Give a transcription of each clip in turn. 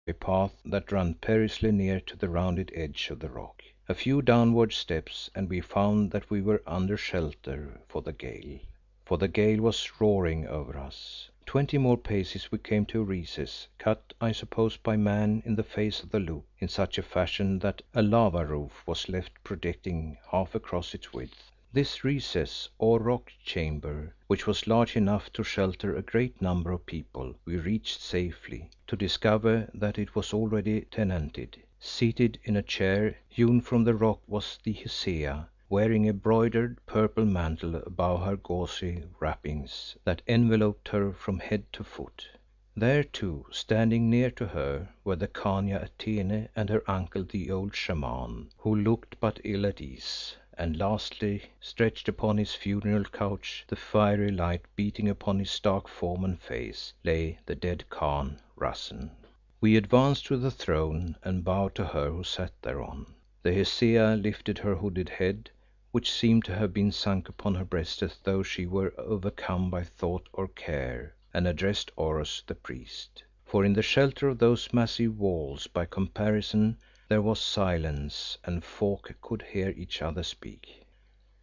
a path that ran perilously near to the rounded edge of the rock. A few downward steps and we found that we were under shelter for the gale was roaring over us. 20 more paces we came to a recess, cut I suppose by man in the face of the loop in such a fashion that a lava roof was left projecting half across its width. This recess, or rock chamber, which was large enough to shelter a great number of people, we reached safely, to discover that it was already tenanted. Seated in a chair hewn from the rock was the Hesea, wearing a broidered purple mantle above her gauzy wrappings that enveloped her from head to foot. There too, standing near to her, were the Khania Atene and her uncle the old Shaman, who looked but ill at ease, and lastly, stretched upon his funeral couch, the fiery light beating upon his stark form and face, lay the dead Khan Rassen. We advanced to the throne and bowed to her who sat thereon. The Hesea lifted her hooded head, which seemed to have been sunk upon her breast as though she were overcome by thought or care, and addressed Oros the priest. For in the shelter of those massive walls, by comparison, there was silence and folk could hear each other speak.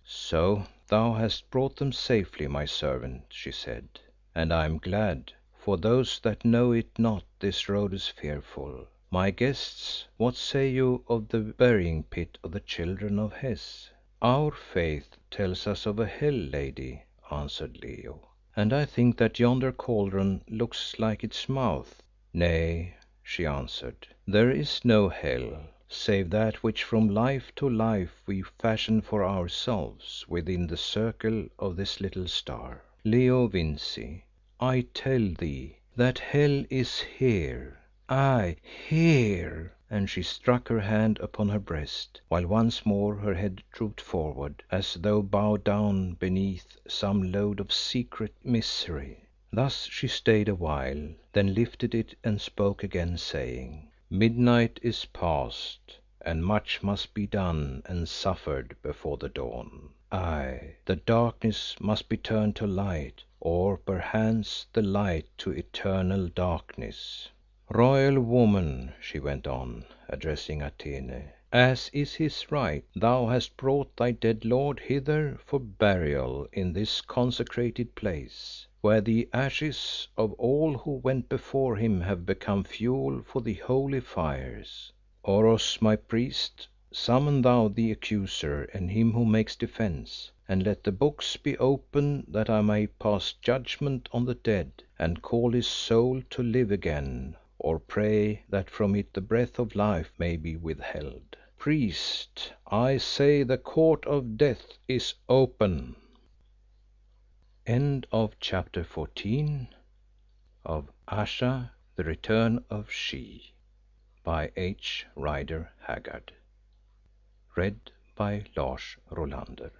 "So thou hast brought them safely, my servant," she said, "and I am glad. For those that know it not, this road is fearful. My guests, what say you of the burying pit of the children of Hes?" "Our faith tells us of a hell, lady," answered Leo, "and I think that yonder cauldron looks like its mouth." "Nay," she answered, "there is no hell, save that which from life to life we fashion for ourselves within the circle of this little star. Leo Vincey, I tell thee that hell is here, aye, here," and she struck her hand upon her breast, while once more her head drooped forward as though bowed down beneath some load of secret misery. Thus she stayed a while, then lifted it and spoke again, saying, "Midnight is past, and much must be done and suffered before the dawn. Aye, the darkness must be turned to light, or perchance the light to eternal darkness. Royal woman," she went on, addressing Atene, "as is his right, thou hast brought thy dead lord hither for burial in this consecrated place, where the ashes of all who went before him have become fuel for the holy fires. Oros, my priest, summon thou the Accuser and him who makes defence, and let the books be opened that I may pass judgment on the dead and call his soul to live again, or pray that from it the breath of life may be withheld. Priest, I say the court of death is open." End of chapter 14 of Ayesha, the Return of She, by H. Rider Haggard. Read by Lars Rolander.